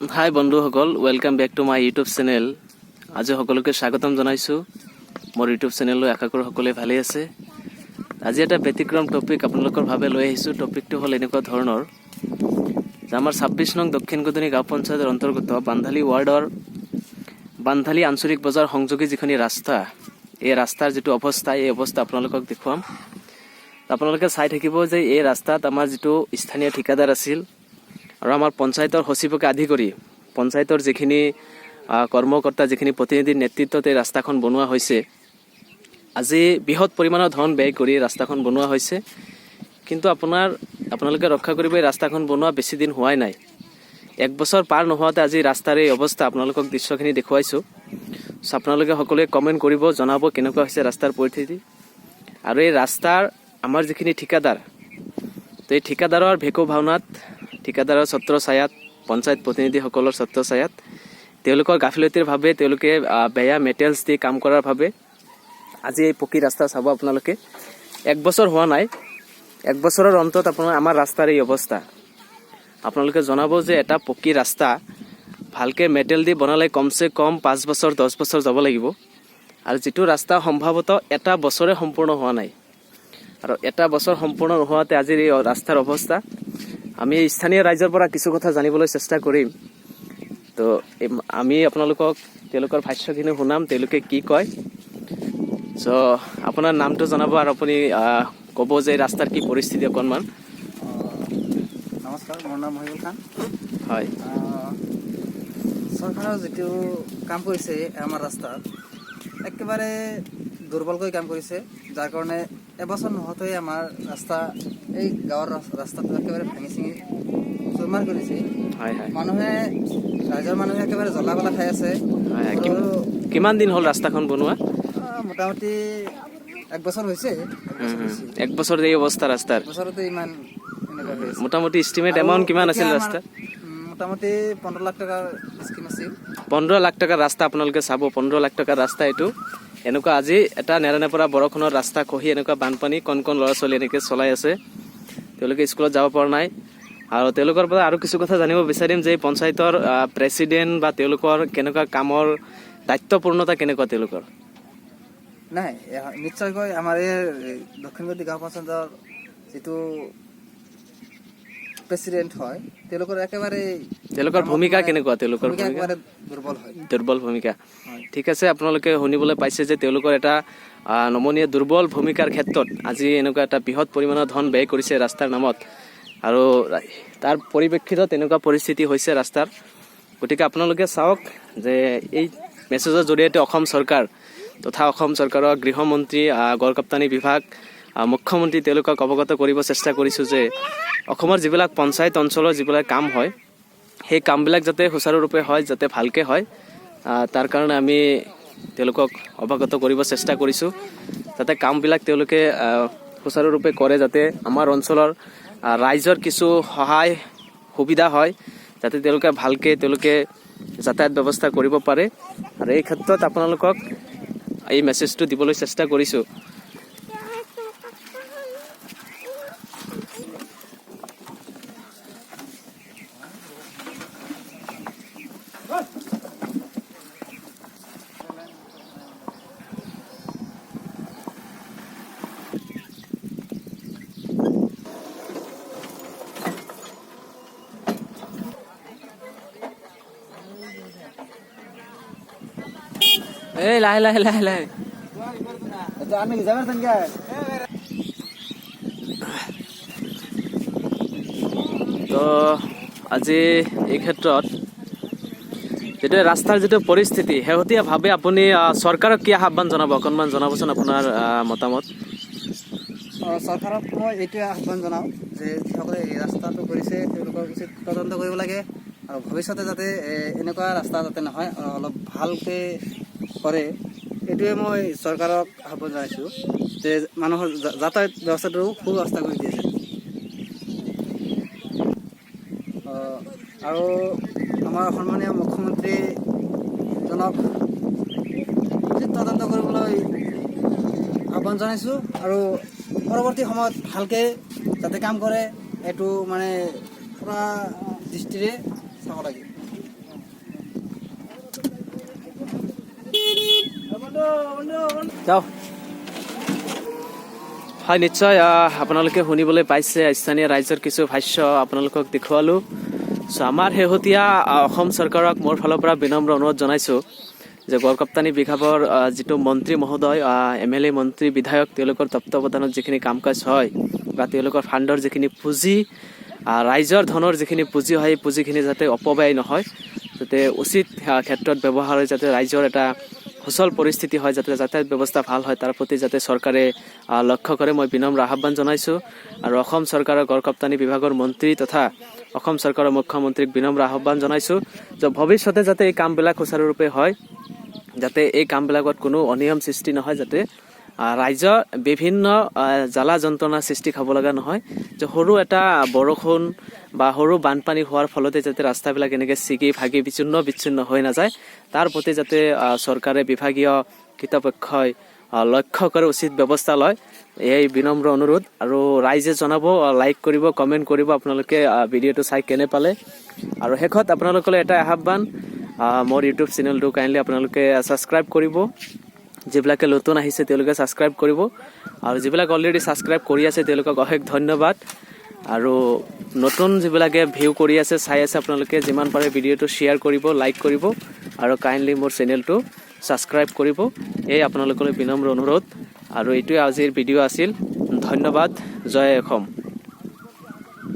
হাই বন্ধুসকল, welcome back to my YouTube channel. আজি সকলোকে স্বাগতম জনাইছোঁ মোৰ ইউটিউব চেনেললৈ। আশা কৰোঁ সকলোৱে ভালেই আছে। আজি এটা ব্যতিক্ৰম টপিক আপোনালোকৰ বাবে লৈ আহিছোঁ। টপিকটো হ'ল এনেকুৱা ধৰণৰ যে আমাৰ 26 নং দক্ষিণ গধনি গাঁও পঞ্চায়তৰ অন্তৰ্গত বান্ধালী ৱাৰ্ডৰ বান্ধালী আঞ্চলিক বজাৰ সংযোগী যিখিনি ৰাস্তা, এই ৰাস্তাৰ যিটো অৱস্থা, এই অৱস্থা আপোনালোকক দেখুৱাম। আপোনালোকে চাই থাকিব যে এই ৰাস্তাত আমাৰ যিটো স্থানীয় ঠিকাদাৰ আছিল আৰু আমাৰ পঞ্চায়তৰ সচিবকে আদি কৰি পঞ্চায়তৰ যিখিনি কৰ্মকৰ্তা, যিখিনি প্ৰতিনিধিৰ নেতৃত্বত এই ৰাস্তাখন বনোৱা হৈছে। আজি বৃহৎ পৰিমাণৰ ধন ব্যয় কৰি ৰাস্তাখন বনোৱা হৈছে, কিন্তু আপোনালোকে ৰক্ষা কৰিব, এই ৰাস্তাখন বনোৱা বেছি দিন হোৱাই নাই। 1 বছৰ পাৰ নোহোৱাতে আজি ৰাস্তাৰ এই অৱস্থা। আপোনালোকক দৃশ্যখিনি দেখুৱাইছোঁ। আপোনালোকে সকলোৱে কমেণ্ট কৰিব, জনাব কেনেকুৱা হৈছে ৰাস্তাৰ পৰিস্থিতি। আৰু এই ৰাস্তাৰ আমাৰ যিখিনি ঠিকাদাৰ, তো এই ঠিকাদাৰৰ ভেকু ভাওনাত, ঠিকাদাৰৰ ছত্ৰছায়াত, পঞ্চায়ত প্ৰতিনিধিসকলৰ ছত্ৰছায়াত, তেওঁলোকৰ গাফিলতিৰ ভাৱে, তেওঁলোকে বেয়া মেটেৰিয়েলছ দি কাম কৰাৰ ভাৱে আজি এই পকী ৰাস্তা চাব আপোনালোকে। 1 বছৰ হোৱা নাই, 1 বছৰৰ অন্তত আমাৰ ৰাস্তাৰ এই অৱস্থা। আপোনালোকে জনাব যে এটা পকী ৰাস্তা ভালকৈ মেটেৰিয়েল দি বনালে কমচে কম 5 বছৰ 10 বছৰ যাব লাগিব, আৰু যিটো ৰাস্তা সম্ভৱতঃ 1 বছৰে সম্পূৰ্ণ হোৱা নাই। আৰু 1 বছৰ সম্পূৰ্ণ নোহোৱাতে আজিৰ এই ৰাস্তাৰ অৱস্থা। আমি স্থানীয় ৰাইজৰ পৰা কিছু কথা জানিবলৈ চেষ্টা কৰিম। তো আমি আপোনালোকক তেওঁলোকৰ ভাষ্যখিনি শুনাম, তেওঁলোকে কি কয়। চ' আপোনাৰ নামটো জনাব আৰু আপুনি ক'ব যে ৰাস্তাৰ কি পৰিস্থিতি অকণমান। নমস্কাৰ, মোৰ নাম মহিবুল খান। হয়, চৰকাৰৰ যিটো কাম কৰিছে আমাৰ ৰাস্তাত, একেবাৰে দুৰ্বলকৈ কাম কৰিছে, যাৰ কাৰণে এবছৰ নোহোৱাতেই আমাৰ ৰাস্তা, এই গাঁৱৰ ৰাস্তাটো একেবাৰে ভাঙি চিঙি চুৰমাৰ কৰিছে। হয়, হয়, ৰাইজৰ মানুহে একেবাৰে জ্বলা কলা খাই আছে। কিমান দিন হ'ল ৰাস্তাখন বনোৱা? মোটামুটি 1 বছৰ হৈছে। 1 বছৰ এই অৱস্থা ৰাস্তাৰ। বছৰতে ইমান এনেকুৱা হৈ আছে। মোটামুটি এষ্টিমেট এমাউণ্ট কিমান আছিল ৰাস্তাৰ? মোটামুটি 15 লাখ টকাৰ স্কিম আছিল। 15 লাখ টকাৰ ৰাস্তা আপোনালোকে চাব। 15 লাখ টকাৰ ৰাস্তা এইটো। এনেকুৱা আজি এটা নেৰানেপৰা বৰষুণৰ ৰাস্তা খহি এনেকুৱা বানপানী, কণ ল'ৰা ছোৱালী এনেকৈ চলাই আছে। তেওঁলোকে স্কুলত যাব পৰা নাই। আৰু তেওঁলোকৰ পৰা আৰু কিছু কথা জানিব বিচাৰিম যে পঞ্চায়তৰ প্ৰেচিডেণ্ট বা তেওঁলোকৰ কেনেকুৱা কামৰ দায়িত্বপূৰ্ণতা কেনেকুৱা তেওঁলোকৰ? নাই, নিশ্চয়কৈ আমাৰ এই দক্ষিণগতি গাঁও পঞ্চায়তৰ যিটো প্ৰেচিডেণ্ট হয়, তেওঁলোকৰ ভূমিকা কেনেকুৱা? তেওঁলোকৰ একেবাৰে দুৰ্বল হয়, দুৰ্বল ভূমিকা। ঠিক আছে, আপোনালোকে শুনিবলৈ পাইছে যে তেওঁলোকৰ এটা নমনীয় দুৰ্বল ভূমিকাৰ ক্ষেত্ৰত আজি এনেকুৱা এটা বৃহৎ পৰিমাণৰ ধন ব্যয় কৰিছে ৰাস্তাৰ নামত, আৰু তাৰ পৰিপ্ৰেক্ষিতত এনেকুৱা পৰিস্থিতি হৈছে ৰাস্তাৰ। গতিকে আপোনালোকে চাওক যে এই মেছেজৰ জৰিয়তে অসম চৰকাৰ তথা অসম চৰকাৰৰ গৃহমন্ত্ৰী, গড়কাপ্তানি বিভাগ, মুখ্যমন্ত্ৰী, তেওঁলোকক অৱগত কৰিব চেষ্টা কৰিছোঁ যে অসমৰ যিবিলাক পঞ্চায়ত অঞ্চলৰ যিবিলাক কাম হয়, সেই কামবিলাক যাতে সুচাৰুৰূপে হয়, যাতে ভালকৈ হয়, তাৰ কাৰণে আমি তেওঁলোকক অৱগত কৰিব চেষ্টা কৰিছোঁ, যাতে কামবিলাক তেওঁলোকে সুচাৰুৰূপে কৰে, যাতে আমাৰ অঞ্চলৰ ৰাইজৰ কিছু সহায় সুবিধা হয়, যাতে তেওঁলোকে ভালকৈ যাতায়াত ব্যৱস্থা কৰিব পাৰে। আৰু এই ক্ষেত্ৰত আপোনালোকক এই মেছেজটো দিবলৈ চেষ্টা কৰিছোঁ। এই লাহে লাহে লাহে লাহে তো আজি এই ক্ষেত্ৰত যিটো ৰাস্তাৰ যিটো পৰিস্থিতি, শেহতীয়াভাৱে আপুনি চৰকাৰক কি আহ্বান জনাব? অকণমান জনাবচোন আপোনাৰ মতামত। চৰকাৰক মই এইটোৱে আহ্বান জনাওঁ যে যিসকলে এই ৰাস্তাটো কৰিছে তেওঁলোকৰ উচিত তদন্ত কৰিব লাগে, আৰু ভৱিষ্যতে যাতে এনেকুৱা ৰাস্তা যাতে নহয়, অলপ ভালকৈ কৰে, এইটোৱে মই চৰকাৰক আহ্বান জনাইছোঁ যে মানুহৰ যাতায়াত ব্যৱস্থাটো সুব্যৱস্থা কৰি দিছে। আৰু আমাৰ সন্মানীয় মুখ্যমন্ত্ৰীজনক উচিত তদন্ত কৰিবলৈ আহ্বান জনাইছোঁ, আৰু পৰৱৰ্তী সময়ত ভালকৈ যাতে কাম কৰে, এইটো মানে পুৰা দৃষ্টিৰে চাব লাগে। যাও হয় নিশ্চয় আপোনালোকে শুনিবলৈ পাইছে স্থানীয় ৰাইজৰ কিছু ভাষ্য আপোনালোকক দেখুৱালোঁ চ' আমাৰ শেহতীয়া অসম চৰকাৰক মোৰ ফালৰ পৰা বিনম্ৰ অনুৰোধ জনাইছোঁ যে গড়কাপ্তানি বিভাগৰ যিটো মন্ত্ৰী মহোদয় MLA মন্ত্ৰী বিধায়ক তেওঁলোকৰ তত্ত্বাৱধানত যিখিনি কাম কাজ হয় বা তেওঁলোকৰ ফাণ্ডৰ যিখিনি পুঁজি ৰাইজৰ ধনৰ যিখিনি পুঁজি হয় এই পুঁজিখিনি যাতে অপব্যয় নহয় যাতে উচিত ক্ষেত্ৰত ব্যৱহাৰ হয় যাতে ৰাইজৰ এটা সুচল পৰিস্থিতি হয় যাতে যাতায়াত ব্যৱস্থা ভাল হয় তাৰ প্ৰতি যাতে চৰকাৰে লক্ষ্য কৰে মই বিনম্ৰ আহ্বান জনাইছোঁ আৰু অসম চৰকাৰৰ গড়কাপ্তানি বিভাগৰ মন্ত্ৰী তথা অসম চৰকাৰৰ মুখ্যমন্ত্ৰীক বিনম্ৰ আহ্বান জনাইছোঁ যে ভৱিষ্যতে যাতে এই কামবিলাক সুচাৰুৰূপে হয় যাতে এই কামবিলাকত কোনো অনিয়ম সৃষ্টি নহয় যাতে ৰাইজৰ বিভিন্ন জ্বালা যন্ত্ৰণা সৃষ্টি খাব লগা নহয় যে সৰু এটা বৰষুণ বা সৰু বানপানী হোৱাৰ ফলতে যাতে ৰাস্তাবিলাক এনেকৈ ছিগি ভাগি বিচ্ছিন্ন হৈ নাযায় তাৰ প্ৰতি যাতে চৰকাৰে বিভাগীয় কৰ্তৃপক্ষই লক্ষ্য কৰি উচিত ব্যৱস্থা লয় এই বিনম্ৰ অনুৰোধ আৰু ৰাইজে জনাব লাইক কৰিব কমেণ্ট কৰিব আপোনালোকে ভিডিঅ'টো চাই কেনে পালে আৰু শেষত আপোনালোকলৈ এটা আহ্বান মোৰ ইউটিউব চেনেলটো কাইণ্ডলি আপোনালোকে ছাবস্ক্ৰাইব কৰিব যিবিলাকে নতুন আহিছে তেওঁলোকে ছাবস্ক্ৰাইব কৰিব আৰু যিবিলাক অলৰেডি ছাবস্ক্ৰাইব কৰি আছে তেওঁলোকক অশেষ ধন্যবাদ আৰু নতুন যিবিলাকে ভিউ কৰি আছে চাই আছে আপোনালোকে যিমান পাৰে ভিডিঅ'টো শ্বেয়াৰ কৰিব লাইক কৰিব আৰু কাইণ্ডলি মোৰ চেনেলটো ছাবস্ক্ৰাইব কৰিব এই আপোনালোকলৈ বিনম্ৰ অনুৰোধ আৰু এইটোৱে আজিৰ ভিডিঅ' আছিল ধন্যবাদ জয় অসম